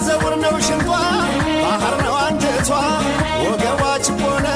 ዘውር ነው ሽንቷ ባህር ነው አንጀቷ ወገቧች ሆነ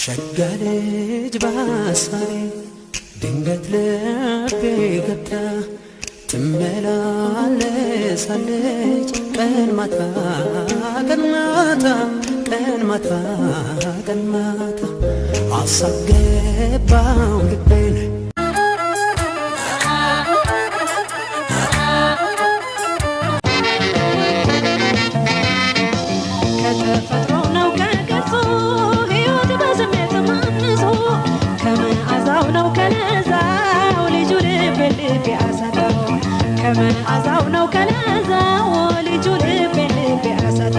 ሸጋለች ባሳሬ ድንገት ልቤ ገብታ ትመላለሳለች ቀን ማታ ቀን ማታ ቀን ማታ ቀን ማታ አሳብ ገባው ልቤን ከመን አዛው ነው ከነዛው ልጁ ልቤ አሳታ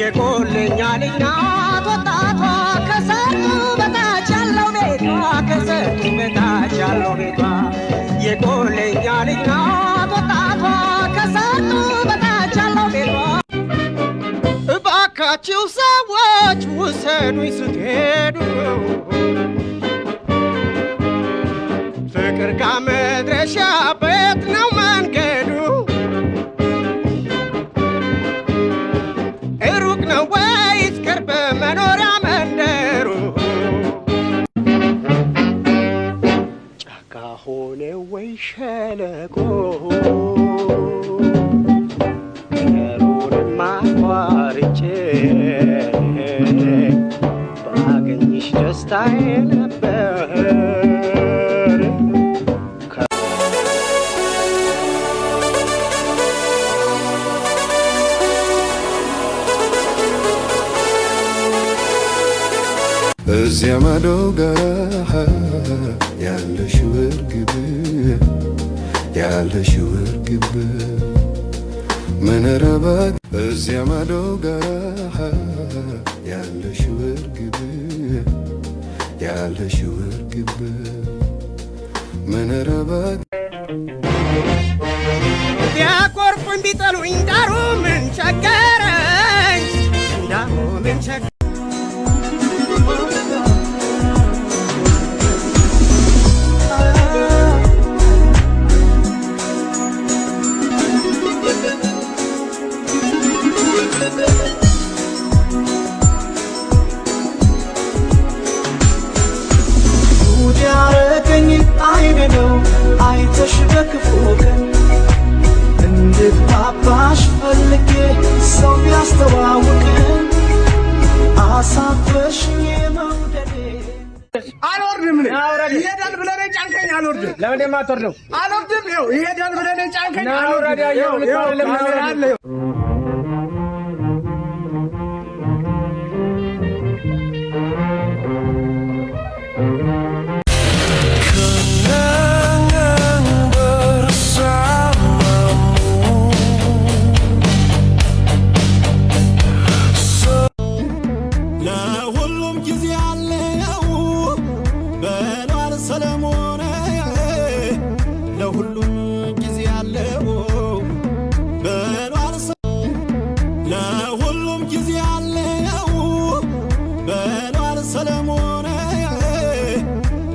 የቆለኛ ልጅ ናት ወጣቷ ከሰርጡ በታች ያለው ቤቷ ከሰርጡ በታች ያለው ቤቷ የቆለኛ ልጅ ናት ወጣቷ ከሰርጡ በታች ያለው ቤቷ እባካችሁ ሰዎች ውሰዱኝ ስትሄዱ ፍቅር ጋር መድረሻ ቤት ነው መንገዱ ሩቅ ነው ወይስ ቅርብ መኖሪያ መንደሩ ጫካ ሆነ ወይ ሸለቆ ነገሩንማ አቋርጬ ባገኝሽ ደስታዬ ነበር እዚያ ማዶ ጋራ ያለሽው እርግብ ምን ረባክ እዚያ ማዶ ጋራ ያለሽው እርግብ ምን ረባክ ቢያኮርፉኝ ቢጠሉኝ ዳሩ ምን ቸገረኝ ዳሩ ምን ቸገረኝ አይተሽ በክፉቀን እንድትባባሽ ፈልጌ ሰው ቢያስተዋውቅን አሳፈሽኝ መውደዴ አልወርድም ይሄዳል ብለህ ጫንከኝ አልወርድም ለምን የማትወርደው አልወርድም ይሄዳል ብለህ ጫንከኝ አልወርድም ሰለሞን ለሁሉም ጊዜ አለው በሏል ለሁሉም ጊዜ አለው በሏል ሰለሞን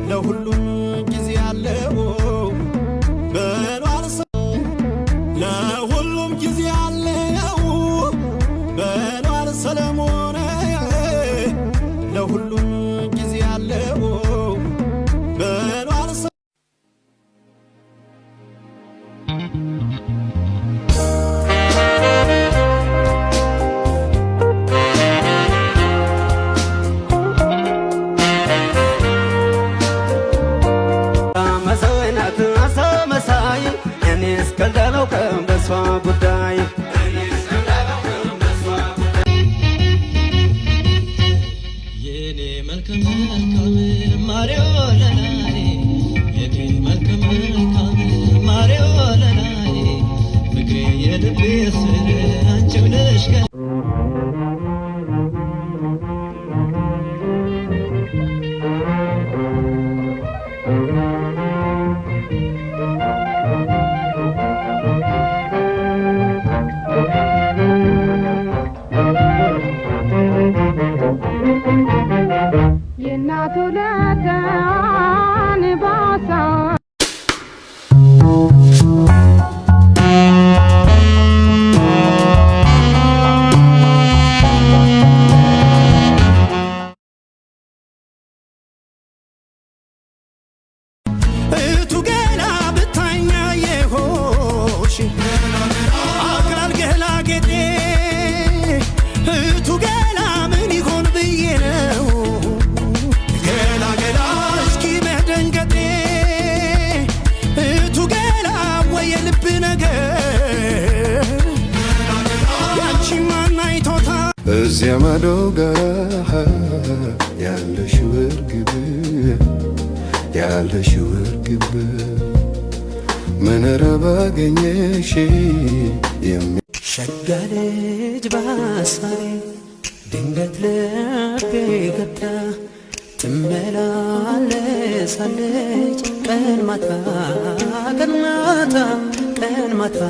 ለሁሉም ጊዜ አለው በሏል ለሁሉም ጊዜ አለው በሏል ሰለሞን ለሁሉም ጊዜ አለው በሏል ጉዳይ የኔ መልካም መልካም ማሪዮ ለላይ የኔ መልካም መልካም ማሪዮ ለላይ ፍቅሬ የልቤ ስር አንቺው ነሽ እዚያ ማዶ ጋር ያለሽው እርግብ ምን ረባገኘሽ ሸጋ ልጅ ባሳቤ ድንገት ልቤ ገብታ ትመላለሳለች ቀን ማታ ቀን ማታ ቀን ማታ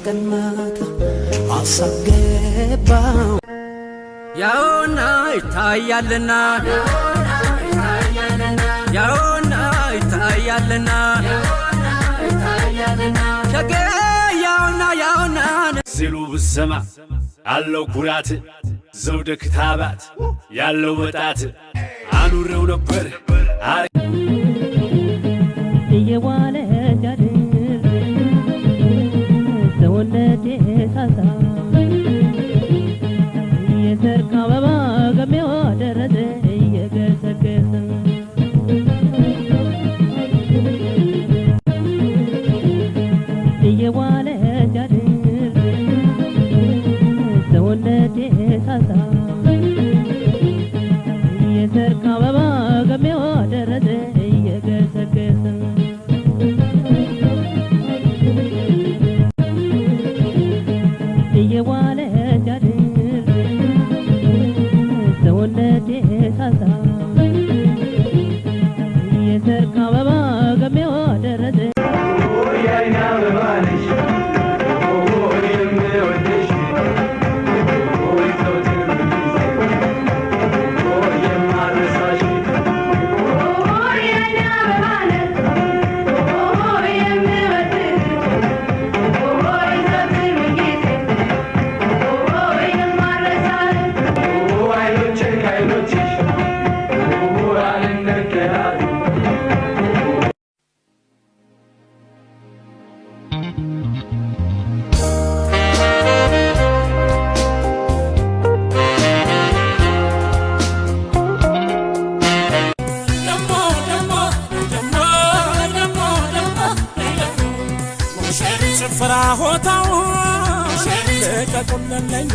ቀን ማታ አሳብ ገባው ያውና ይታያልና ያውና ይታያልና ሸጋ ያውና ሲሉ ብሰማ አለው ኩራት ዘውደ ክታባት ያለው ወጣት አኑረው ነበር እየዋለ ጃድር ሰውነቴ ሳሳ የሰርክ አበባ ገሜዋ ደረሰ እየገሰገሰ እየዋለ ጃድር ሰውነቴ ሳሳ የሰርክ አበባ ገሜዋ ደረሰ እየገሰገሰ እየዋለ ጃድር ሰውነቴ ሳሳ የሰርክ አበባ ገሜዋ ደረሰ ፍራሆታው ለቀቁልለኛ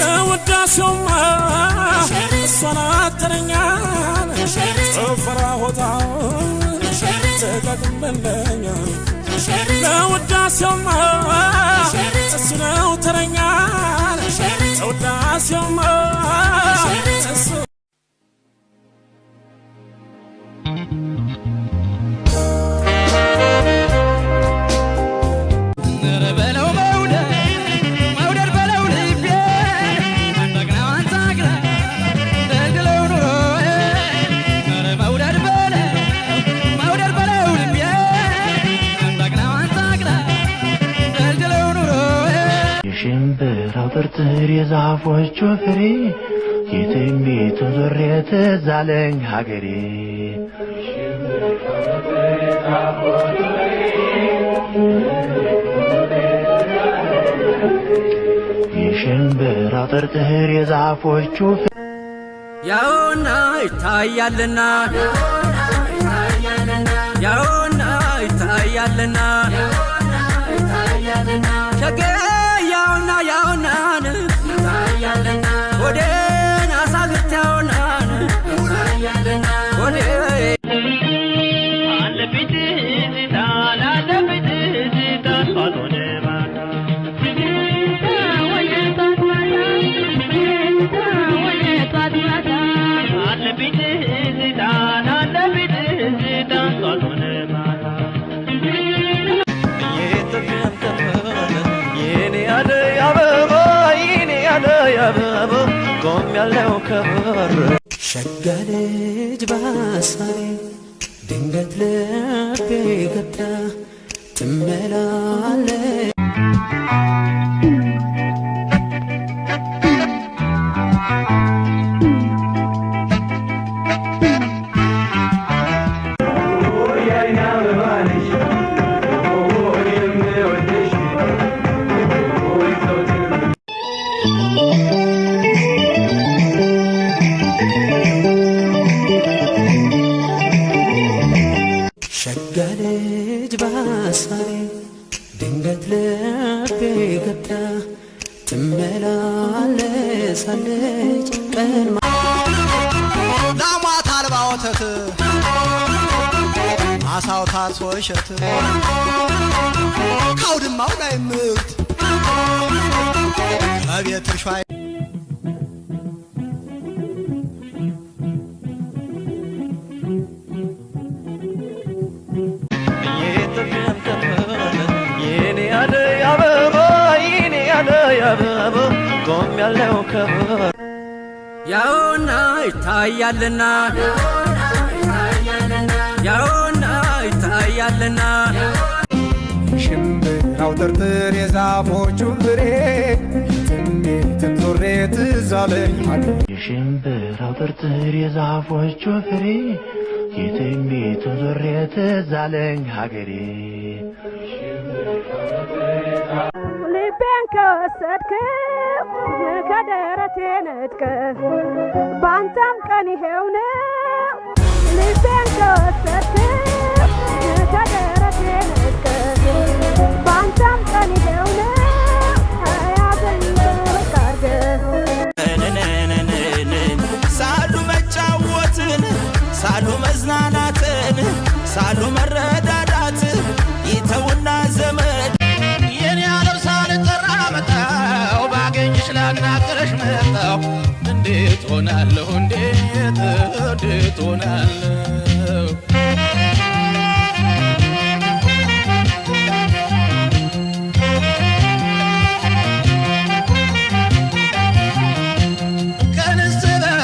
ለውዳሴውማ እሷን አተረኛ ፍራሆታው ለቀቁልለኛ ለውዳሴውማ እሱ ነው ተረኛ ለውዳሴውማ እሱ ሽምብራው የዛፎቹ ፍሬ የትንቢቱ ዙሬ ትዝ አለኝ ሀገሬ የሽምብራው ጥርጥር የዛፎቹ ያውና ይታያልና ያውና ይታያልና ያውና ያውና ይታያልና ወደና ሳግታውና ይታያልና ወደ አለብት ዝታላ አለብት ዝታ ሷቶነ ማታ ወየታት ማታ ወየታት ማታ አለብት ዝታላ አለብት ዝታ ሷቶነ ማታ ያበበ ቆም ያለው ከበር ሸጋ ልጅ ባሳቤ ድንገት ልቤ ገብታ ትመላለ ሸጋ ልጅ ባሳቤ ድንገት ልቤ ገብታ ትመላለሳለች ቀን ላሟት አልባ ወተት አሳው ታርሶ እሸት ካውድማው ላይ ምርት ከቤት እርሻ ያበበ ቆም ያለው ከበር ያውና ይታያልና ያውና ይታያልና ሽምብራው ጥርጥር የዛፎቹ ፍሬ ትንቢትን ዙሬ ትዝ አለኝ ሀገሬ የሽምብራው ጥርጥር የዛፎቹ ፍሬ የትንቢትን ዙሬ ትዝ አለኝ ሀገሬ ልቤን ከወሰድክው ከደረቴ ነጥቀህ ባንተም ቀን ይሄው ነው ልቤን ከወሰድክው ከደረቴ ነጥቀህ ባንተም ቀን ይሄው ነው ያገኘው ካርገህ ሳሉ መጫወትን ሳሉ መዝናናትን ሳሉ መረዳዳት ይተውና ዘመድ የኔ ዓለም ሳልጠራ መጣው ባገኝሽ ላናግርሽ መጣው እንዴት ሆናለሁ እንዴት ሆናለሁ